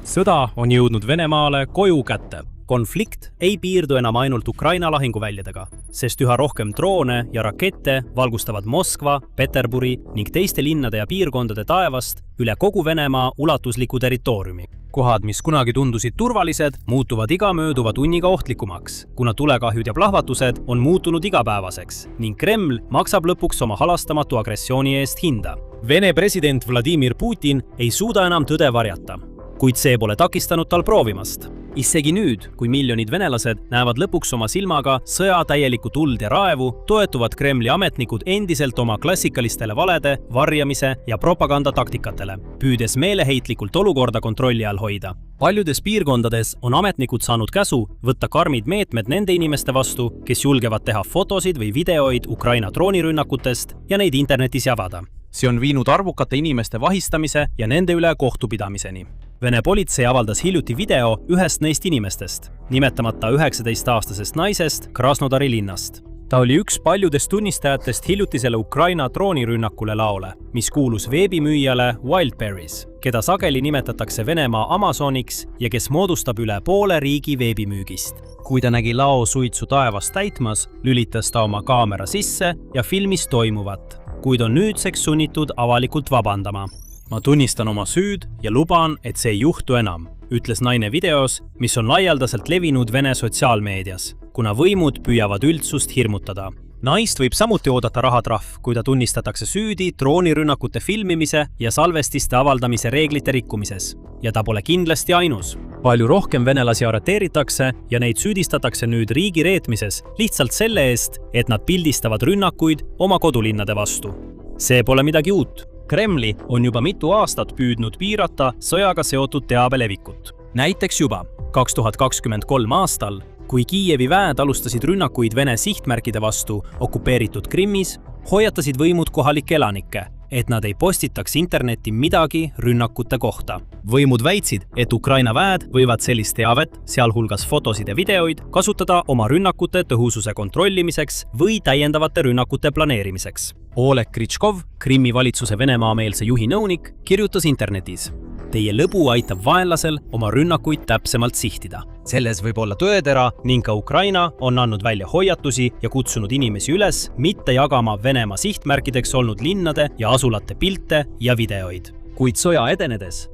Sõda on jõudnud Venemaale koju kätte. Konflikt ei piirdu enam ainult Ukraina lahinguväljadega, sest üha rohkem droone ja rakette valgustavad Moskva, Peterburi ning teiste linnade ja piirkondade taevast üle kogu Venemaa ulatusliku territooriumi. Kohad, mis kunagi tundusid turvalised, muutuvad iga mööduva tunniga ohtlikumaks, kuna tulekahjud ja plahvatused on muutunud igapäevaseks ning Kreml maksab lõpuks oma halastamatu agressiooni eest hinda. Vene president Vladimir Putin ei suuda enam tõde varjata, kuid see pole takistanud tal proovimast. Isegi nüüd, kui miljonid venelased näevad lõpuks oma silmaga sõja täielikku tuld ja raevu, toetuvad Kremli ametnikud endiselt oma klassikalistele valede, varjamise ja propagandataktikatele, püüdes meeleheitlikult olukorda kontrolli all hoida. Paljudes piirkondades on ametnikud saanud käsu võtta karmid meetmed nende inimeste vastu, kes julgevad teha fotosid või videoid Ukraina droonirünnakutest ja neid internetis jagada. See on viinud arvukate inimeste vahistamise ja nende üle kohtupidamiseni. Vene politsei avaldas hiljuti video ühest neist inimestest, nimetamata 19-aastasest naisest Krasnodari linnast. Ta oli üks paljudest tunnistajatest hiljutisele Ukraina droonirünnakule laole, mis kuulus veebimüüjale Wildberries, keda sageli nimetatakse Venemaa Amazoniks ja kes moodustab üle poole riigi veebimüügist. Kui ta nägi lao suitsu taevast täitmas, lülitas ta oma kaamera sisse ja filmis toimuvat, kuid on nüüdseks sunnitud avalikult vabandama. Ma tunnistan oma süüd ja luban, et see ei juhtu enam, ütles naine videos, mis on laialdaselt levinud Vene sotsiaalmeedias, kuna võimud püüavad üldsust hirmutada. Naist võib samuti oodata rahatrahv, kui ta tunnistatakse süüdi droonirünnakute filmimise ja salvestiste avaldamise reeglite rikkumises. Ja ta pole kindlasti ainus. Palju rohkem venelasi arreteeritakse ja neid süüdistatakse nüüd riigi reetmises lihtsalt selle eest, et nad pildistavad rünnakuid oma kodulinnade vastu. See pole midagi uut. Kremli on juba mitu aastat püüdnud piirata sõjaga seotud teabe levikut. Näiteks juba 2023 aastal, kui Kiievi väed alustasid rünnakuid Vene sihtmärkide vastu okupeeritud Krimmis, hoiatasid võimud kohalikke elanikke, et nad ei postitaks internetti midagi rünnakute kohta. Võimud väitsid, et Ukraina väed võivad sellist teavet, sealhulgas fotosid ja videoid, kasutada oma rünnakute tõhususe kontrollimiseks või täiendavate rünnakute planeerimiseks. Oleg Kritškov, Krimmi valitsuse Venemaa-meelse juhi nõunik, kirjutas internetis. Teie lõbu aitab vaenlasel oma rünnakuid täpsemalt sihtida. Selles võib olla tõetera ning ka Ukraina on andnud välja hoiatusi ja kutsunud inimesi üles mitte jagama Venemaa sihtmärkideks olnud linnade ja asulate pilte ja videoid. Kuid sõja edenedes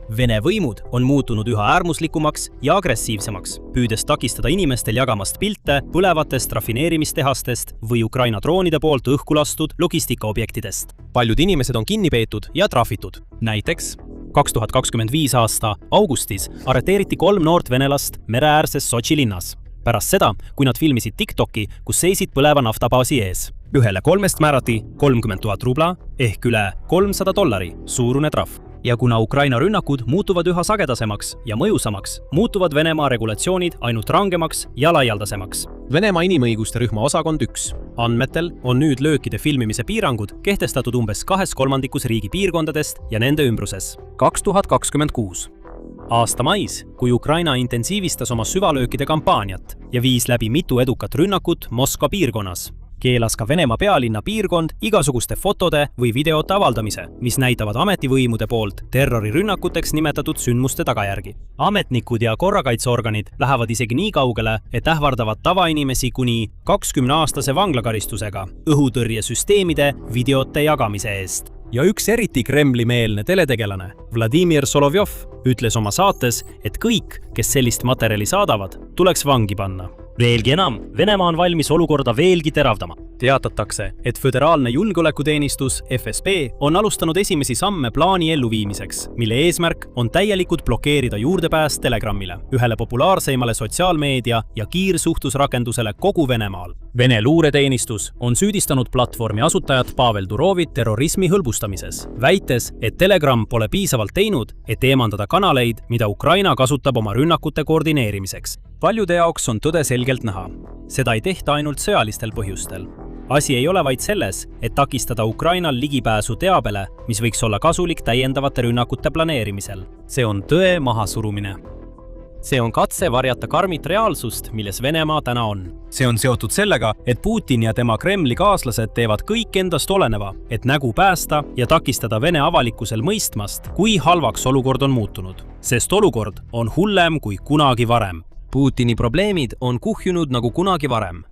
Vene võimud on muutunud üha äärmuslikumaks ja agressiivsemaks, püüdes takistada inimestel jagamast pilte põlevatest rafineerimistehastest või Ukraina droonide poolt õhku lastud logistikaobjektidest. Paljud inimesed on kinni peetud ja trahvitud. Näiteks 2025 aasta augustis arreteeriti 3 noort venelast mereäärses Sotši linnas. Pärast seda, kui nad filmisid TikToki, kus seisid põleva naftabaasi ees. Ühele 3 määrati 30 000 rubla ehk üle $300 suurune trahv. Ja kuna Ukraina rünnakud muutuvad üha sagedasemaks ja mõjusamaks, muutuvad Venemaa regulatsioonid ainult rangemaks ja laialdasemaks. Venemaa inimõiguste rühma osakond 1 andmetel on nüüd löökide filmimise piirangud kehtestatud umbes 2/3 riigi piirkondadest ja nende ümbruses. 2026. Aasta mais, kui Ukraina intensiivistas oma süvalöökide kampaaniat ja viis läbi mitu edukat rünnakut Moskva piirkonnas, keelas ka Venemaa pealinna piirkond igasuguste fotode või videote avaldamise, mis näitavad ametivõimude poolt terrorirünnakuteks nimetatud sündmuste tagajärgi. Ametnikud ja korrakaitseorganid lähevad isegi nii kaugele, et ähvardavad tavainimesi kuni 20-aastase vanglakaristusega õhutõrjesüsteemide videote jagamise eest. Ja üks eriti Kremli-meelne teletegelane, Vladimir Solovjov, ütles oma saates, et kõik, kes sellist materjali saadavad, tuleks vangi panna. Veelgi enam, Venemaa on valmis olukorda veelgi teravdama. Teatatakse, et Föderaalne julgeolekuteenistus FSB on alustanud esimesi samme plaani elluviimiseks, mille eesmärk on täielikult blokeerida juurdepääs Telegramile, ühele populaarseimale sotsiaalmeedia ja kiirsuhtlusrakendusele kogu Venemaal. Vene luureteenistus on süüdistanud platvormi asutajat Pavel Durovit terrorismi hõlbustamises, väites, et Telegram pole piisavalt teinud, et eemandada kanaleid, mida Ukraina kasutab oma rünnakute koordineerimiseks. Paljude jaoks on tõde selgelt näha. Seda ei tehta ainult sõjalistel põhjustel. Asi ei ole vaid selles, et takistada Ukrainal ligipääsu teabele, mis võiks olla kasulik täiendavate rünnakute planeerimisel. See on tõe mahasurumine. See on katse varjata karmit reaalsust, milles Venemaa täna on. See on seotud sellega, et Putin ja tema Kremli kaaslased teevad kõik endast oleneva, et nägu päästa ja takistada Vene avalikkusel mõistmast, kui halvaks olukord on muutunud. Sest olukord on hullem kui kunagi varem. Putini probleemid on kuhjunud nagu kunagi varem.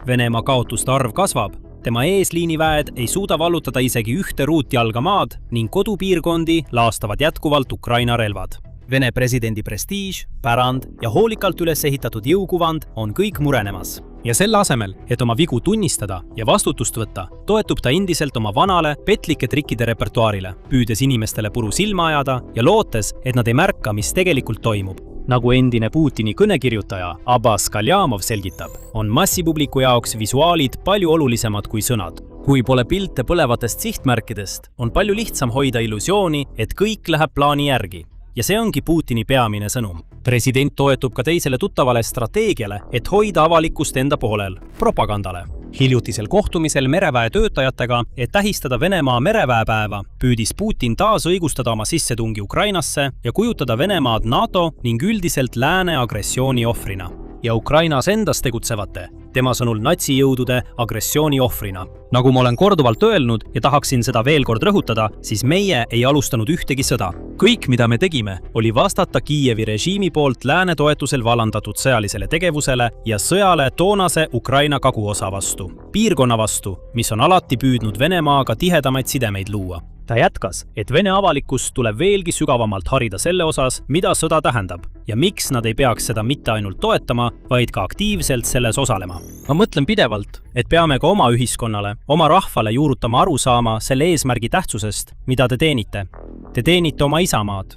Venemaa kaotuste arv kasvab, tema eesliiniväed ei suuda vallutada isegi ühte ruutjalga maad ning kodupiirkondi laastavad jätkuvalt Ukraina relvad. Vene presidendi prestiiž, pärand ja hoolikalt üles ehitatud jõukuvand on kõik murenemas. Ja selle asemel, et oma vigu tunnistada ja vastutust võtta, toetub ta endiselt oma vanale petlike trikkide repertuaarile, püüdes inimestele puru silma ajada ja lootes, et nad ei märka, mis tegelikult toimub. Nagu endine Putini kõnekirjutaja Abbas Kaljamov selgitab, on massipubliku jaoks visuaalid palju olulisemad kui sõnad. Kui pole pilte põlevatest sihtmärkidest, on palju lihtsam hoida illusiooni, et kõik läheb plaani järgi. Ja see ongi Putini peamine sõnum. President toetub ka teisele tuttavale strateegiale, et hoida avalikkust enda poolel, propagandale. Hiljutisel kohtumisel mereväe töötajatega, et tähistada Venemaa mereväepäeva, püüdis Putin taas õigustada oma sissetungi Ukrainasse ja kujutada Venemaad NATO ning üldiselt lääne agressiooni ohvrina. Ja Ukrainas endas tegutsevate, tema sõnul natsijõudude agressiooni ohvrina. Nagu ma olen korduvalt öelnud ja tahaksin seda veel kord rõhutada, siis meie ei alustanud ühtegi sõda. Kõik, mida me tegime, oli vastata Kiievi režiimi poolt lääne toetusel vallandatud sõjalisele tegevusele ja sõjale toonase Ukraina kaguosa vastu. Piirkonna vastu, mis on alati püüdnud Venemaaga tihedamaid sidemeid luua. Ta jätkas, et Vene avalikkus tuleb veelgi sügavamalt harida selle osas, mida sõda tähendab ja miks nad ei peaks seda mitte ainult toetama, vaid ka aktiivselt selles osalema. Ma mõtlen pidevalt, et peame ka oma ühiskonnale, oma rahvale juurutama aru saama selle eesmärgi tähtsusest, mida te teenite. Te teenite oma isamaad.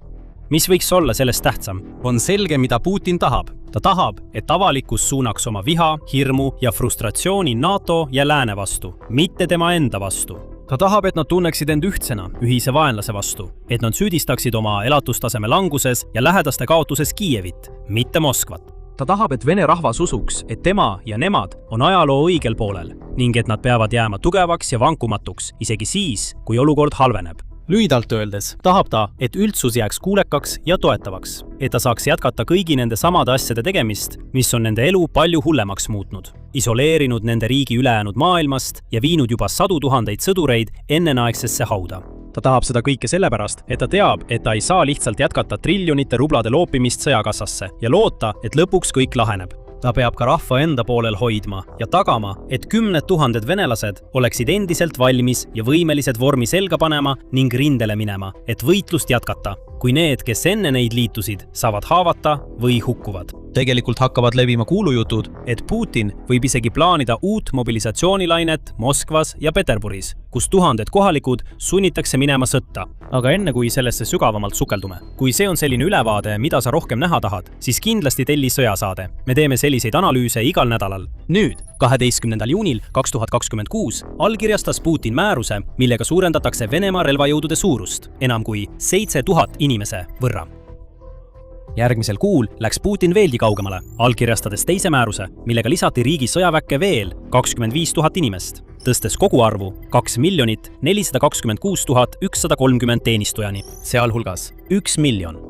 Mis võiks olla sellest tähtsam? On selge, mida Putin tahab. Ta tahab, et avalikkus suunaks oma viha, hirmu ja frustratsiooni NATO ja lääne vastu, mitte tema enda vastu. Ta tahab, et nad tunneksid end ühtsena, ühise vaenlase vastu, et nad süüdistaksid oma elatustaseme languses ja lähedaste kaotuses Kiievit, mitte Moskvat. Ta tahab, et Vene rahvas usuks, et tema ja nemad on ajaloo õigel poolel ning et nad peavad jääma tugevaks ja vankumatuks, isegi siis, kui olukord halveneb. Lühidalt öeldes tahab ta, et üldsus jääks kuulekaks ja toetavaks, et ta saaks jätkata kõigi nende samade asjade tegemist, mis on nende elu palju hullemaks muutnud, isoleerinud nende riigi ülejäänud maailmast ja viinud juba 100 000 sõdureid ennenaegsesse hauda. Ta tahab seda kõike sellepärast, et ta teab, et ta ei saa lihtsalt jätkata triljonite rublade loopimist sõjakassasse ja loota, et lõpuks kõik laheneb. Ta peab ka rahva enda poolel hoidma ja tagama, et 10 000 venelased oleksid endiselt valmis ja võimelised vormi selga panema ning rindele minema, et võitlust jätkata, kui need, kes enne neid liitusid, saavad haavata või hukkuvad. Tegelikult hakkavad levima kuulujutud, et Putin võib isegi plaanida uut mobilisatsioonilainet Moskvas ja Peterburis, kus 1000 kohalikud sunnitakse minema sõtta. Aga enne kui sellesse sügavamalt sukeldume, kui see on selline ülevaade, mida sa rohkem näha tahad, siis kindlasti telli sõjasaade. Me teeme selliseid analüüse igal nädalal. Nüüd, 12. juunil 2026 allkirjastas Putin määruse, millega suurendatakse Venemaa relvajõudude suurust enam kui 7000 inimese võrra. Järgmisel kuul läks Putin veelgi kaugemale, allkirjastades teise määruse, millega lisati riigi sõjaväkke veel 25 000 inimest, tõstes koguarvu 2 426 130 teenistujani, sealhulgas 1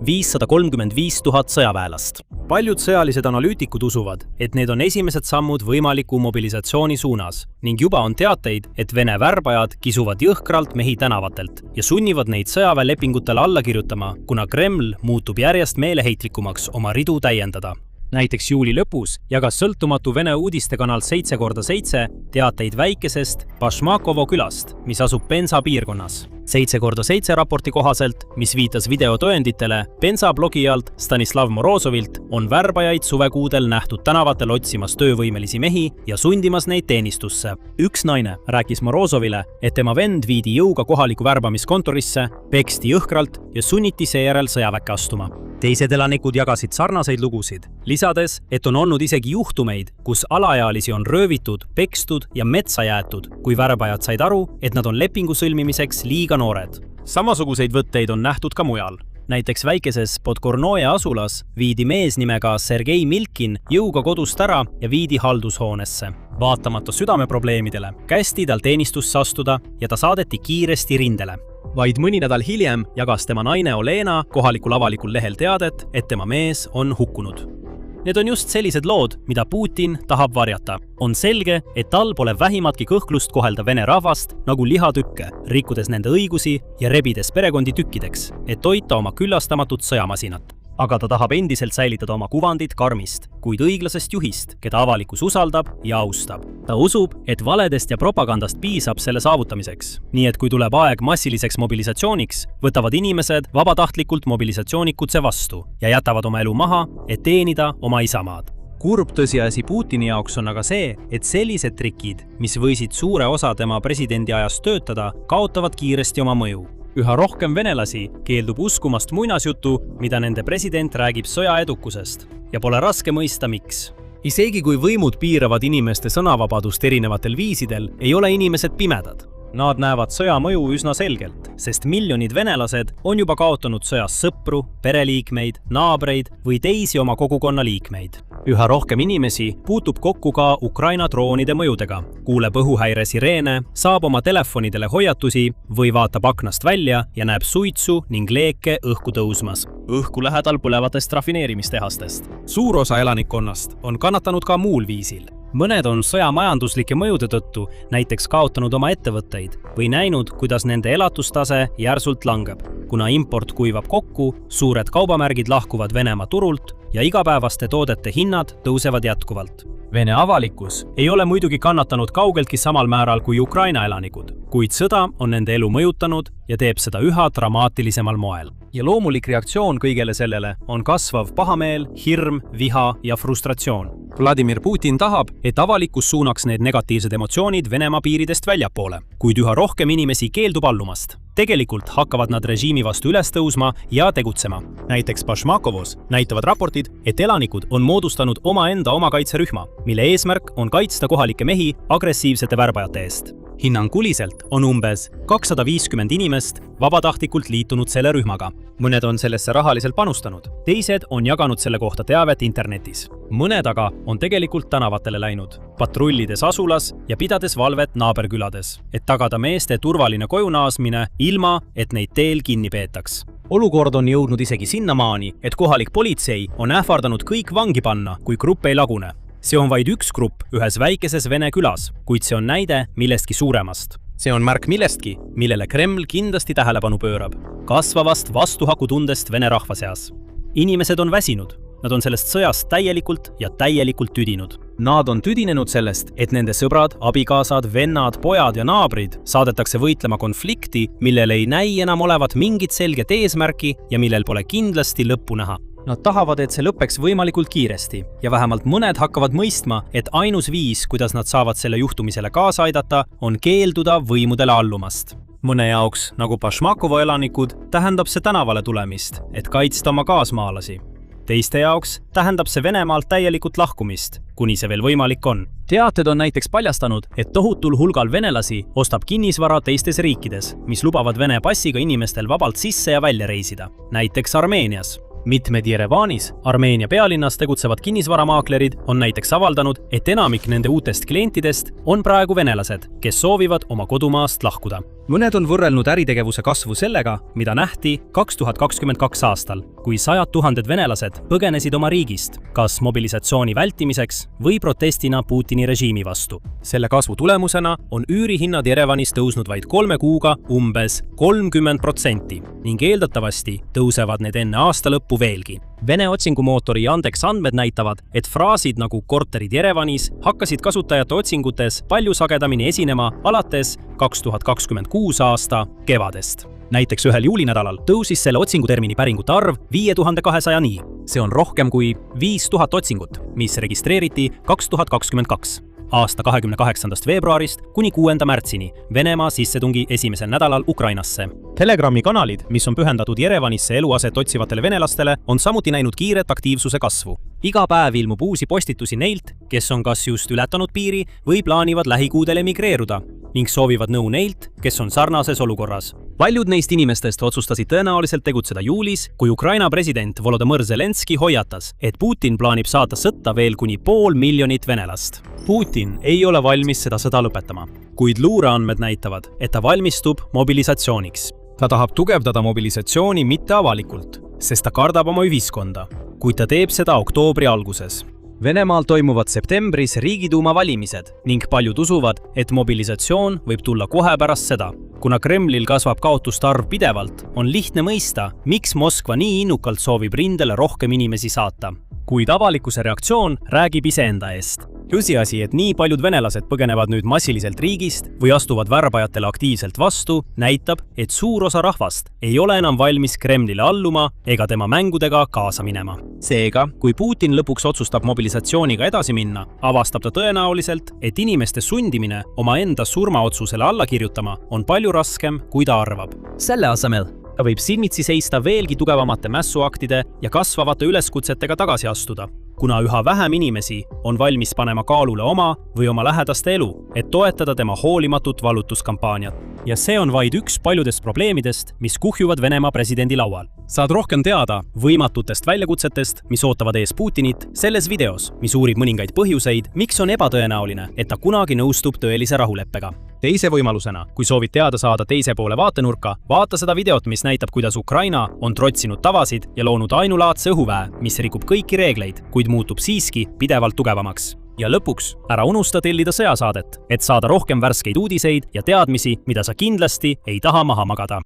535 000 sõjaväelast. Paljud sõjalised analüütikud usuvad, et need on esimesed sammud võimaliku mobilisatsiooni suunas ning juba on teateid, et Vene värbajad kisuvad jõhkralt mehi tänavatelt ja sunnivad neid sõjaväelepingutele alla kirjutama, kuna Kreml muutub järjest meeleheitlikumaks oma ridu täiendada. Näiteks juuli lõpus jagas sõltumatu Vene uudistekanal 7x7 teateid väikesest Bašmakovo külast, mis asub Penza piirkonnas. 7x7 raporti kohaselt, mis viitas videotõenditele Penza blogijalt Stanislav Morozovilt, on värbajaid suvekuudel nähtud tänavatel otsimas töövõimelisi mehi ja sundimas neid teenistusse. Üks naine rääkis Morozovile, et tema vend viidi jõuga kohaliku värbamiskontorisse, peksti jõhkralt ja sunniti seejärel sõjaväkke astuma. Teised elanikud jagasid sarnaseid lugusid, lisades, et on olnud isegi juhtumeid, kus alaealisi on röövitud, pekstud ja metsa jäetud, kui värbajad said aru, et nad on lepingu sõlmimiseks liiga noored. Samasuguseid võtteid on nähtud ka mujal. Näiteks väikeses Podkornoje asulas viidi mees nimega Sergei Milkin jõuga kodust ära ja viidi haldushoonesse. Vaatamata südameprobleemidele kästi tal teenistusse astuda ja ta saadeti kiiresti rindele. Vaid mõni nädal hiljem jagas tema naine Olena kohalikul avalikul lehel teadet, et tema mees on hukkunud. Need on just sellised lood, mida Putin tahab varjata. On selge, et tal pole vähimatki kõhklust kohelda Vene rahvast nagu lihatükke, rikkudes nende õigusi ja rebides perekondi tükkideks, et toita oma küllastamatut sõjamasinat. Aga ta tahab endiselt säilitada oma kuvandit karmist, kuid õiglasest juhist, keda avalikkus usaldab ja austab. Ta usub, et valedest ja propagandast piisab selle saavutamiseks. Nii et kui tuleb aeg massiliseks mobilisatsiooniks, võtavad inimesed vabatahtlikult mobilisatsioonikutse vastu ja jätavad oma elu maha, et teenida oma isamaad. Kurb tõsiasi Putini jaoks on aga see, et sellised trikid, mis võisid suure osa tema presidendi ajast töötada, kaotavad kiiresti oma mõju. Üha rohkem venelasi keeldub uskumast muinasjutu, mida nende president räägib sõja edukusest, ja pole raske mõista, miks. Isegi kui võimud piiravad inimeste sõnavabadust erinevatel viisidel, ei ole inimesed pimedad. Nad näevad sõja mõju üsna selgelt, sest miljonid venelased on juba kaotanud sõjas sõpru, pereliikmeid, naabreid või teisi oma kogukonna liikmeid. Üha rohkem inimesi puutub kokku ka Ukraina droonide mõjudega, kuuleb õhuhäire sireene, saab oma telefonidele hoiatusi või vaatab aknast välja ja näeb suitsu ning leeke õhku tõusmas. Õhku lähedal põlevatest rafineerimistehastest. Suur osa elanikkonnast on kannatanud ka muul viisil. Mõned on sõja majanduslike mõjude tõttu näiteks kaotanud oma ettevõtteid või näinud, kuidas nende elatustase järsult langeb. Kuna import kuivab kokku, suured kaubamärgid lahkuvad Venemaa turult ja igapäevaste toodete hinnad tõusevad jätkuvalt. Vene avalikkus ei ole muidugi kannatanud kaugeltki samal määral kui Ukraina elanikud, kuid sõda on nende elu mõjutanud ja teeb seda üha dramaatilisemal moel. Ja loomulik reaktsioon kõigele sellele on kasvav pahameel, hirm, viha ja frustratsioon. Vladimir Putin tahab, et avalikkus suunaks need negatiivsed emotsioonid Venemaa piiridest väljapoole, kuid üha rohkem inimesi keeldub allumast. Tegelikult hakkavad nad režiimi vastu üles tõusma ja tegutsema. Näiteks Bashmakovos näitavad raportid, et elanikud on moodustanud omaenda omakaitserühma, mille eesmärk on kaitsta kohalikke mehi agressiivsete värbajate eest. Hinnanguliselt on umbes 250 inimest vabatahtlikult liitunud selle rühmaga. Mõned on sellesse rahaliselt panustanud, teised on jaganud selle kohta teavet internetis. Mõned aga on tegelikult tänavatele läinud, patrullides asulas ja pidades valvet naaberkülades, et tagada meeste turvaline koju naasmine ilma, et neid teel kinni peetaks. Olukord on jõudnud isegi sinnamaani, et kohalik politsei on ähvardanud kõik vangi panna, kui grupp ei lagune. See on vaid üks grupp ühes väikeses Vene külas, kuid see on näide millestki suuremast. See on märk millestki, millele Kreml kindlasti tähelepanu pöörab. Kasvavast vastuhakutundest Vene rahva seas. Inimesed on väsinud. Nad on sellest sõjast täielikult tüdinud. Nad on tüdinenud sellest, et nende sõbrad, abikaasad, vennad, pojad ja naabrid saadetakse võitlema konflikti, millel ei näi enam olevat mingit selget eesmärki ja millel pole kindlasti lõppu näha. Nad tahavad, et see lõpeks võimalikult kiiresti ja vähemalt mõned hakkavad mõistma, et ainus viis, kuidas nad saavad selle juhtumisele kaasa aidata, on keelduda võimudele allumast. Mõne jaoks, nagu Bashmakovo elanikud, tähendab see tänavale tulemist, et kaitsta oma kaasmaalasi. Teiste jaoks tähendab see Venemaalt täielikult lahkumist, kuni see veel võimalik on. Teated on näiteks paljastanud, et tohutul hulgal venelasi ostab kinnisvara teistes riikides, mis lubavad Vene passiga inimestel vabalt sisse ja välja reisida, näiteks Armeenias. Mitmed Jerevanis, Armeenia pealinnas tegutsevad kinnisvaramaaklerid on näiteks avaldanud, et enamik nende uutest klientidest on praegu venelased, kes soovivad oma kodumaast lahkuda. Mõned on võrrelnud äritegevuse kasvu sellega, mida nähti 2022 aastal, kui 100 000 venelased põgenesid oma riigist, kas mobilisatsiooni vältimiseks või protestina Putini režiimi vastu. Selle kasvu tulemusena on üürihinnad Jerevanis tõusnud vaid 3 kuuga umbes 30% ning eeldatavasti tõusevad need enne aasta lõppu veelgi. Vene otsingumootori Yandex andmed näitavad, et fraasid nagu korterid Jerevanis hakkasid kasutajate otsingutes palju sagedamini esinema alates 2026 aasta kevadest. Näiteks ühel juulinädalal tõusis selle otsingutermini päringute arv 5200-ni. See on rohkem kui 5000 otsingut, mis registreeriti 2022. Aasta 28. veebruarist kuni 6. märtsini Venemaa sissetungi esimesel nädalal Ukrainasse. Telegrami kanalid, mis on pühendatud Jerevanisse eluaset otsivatele venelastele, on samuti näinud kiiret aktiivsuse kasvu. Iga päev ilmub uusi postitusi neilt, kes on kas just ületanud piiri või plaanivad lähikuudel emigreeruda ning soovivad nõu neilt, kes on sarnases olukorras. Paljud neist inimestest otsustasid tõenäoliselt tegutseda juulis, kui Ukraina president Volodõmõr Zelenski hoiatas, et Putin plaanib saata sõtta veel kuni 500 000 venelast. Putin ei ole valmis seda sõda lõpetama, kuid luureandmed näitavad, et ta valmistub mobilisatsiooniks. ta tahab tugevdada mobilisatsiooni mitte avalikult, sest ta kardab oma ühiskonda, kuid ta teeb seda oktoobri alguses. Venemaal toimuvad septembris Riigiduuma valimised ning paljud usuvad, et mobilisatsioon võib tulla kohe pärast seda. Kuna Kremlil kasvab kaotuste arv pidevalt, on lihtne mõista, miks Moskva nii innukalt soovib rindele rohkem inimesi saata. Kuid avalikkuse reaktsioon räägib iseenda eest. Tõsiasi, et nii paljud venelased põgenevad nüüd massiliselt riigist või astuvad värbajatele aktiivselt vastu, näitab, et suur osa rahvast ei ole enam valmis Kremlile alluma ega tema mängudega kaasa minema. Seega, kui Putin lõpuks otsustab mobilisatsiooniga edasi minna, avastab ta tõenäoliselt, et inimeste sundimine omaenda surmaotsusele alla kirjutama on palju raskem, kui ta arvab. Selle asemel ta võib silmitsi seista veelgi tugevamate mässuaktide ja kasvavate üleskutsetega tagasi astuda, kuna üha vähem inimesi on valmis panema kaalule oma või oma lähedaste elu, et toetada tema hoolimatut vallutuskampaaniat. Ja see on vaid üks paljudest probleemidest, mis kuhjuvad Venemaa presidendi laual. Saad rohkem teada võimatutest väljakutsetest, mis ootavad ees Putinit selles videos, mis uurib mõningaid põhjuseid, miks on ebatõenäoline, et ta kunagi nõustub tõelise rahuleppega. Teise võimalusena, kui soovid teada saada teise poole vaatenurka, vaata seda videot, mis näitab, kuidas Ukraina on trotsinud tavasid ja loonud ainulaadse õhuväe, mis rikub kõiki reegleid, kuid muutub siiski pidevalt tugevamaks. Ja lõpuks, ära unusta tellida sõjasaadet, et saada rohkem värskeid uudiseid ja teadmisi, mida sa kindlasti ei taha maha magada.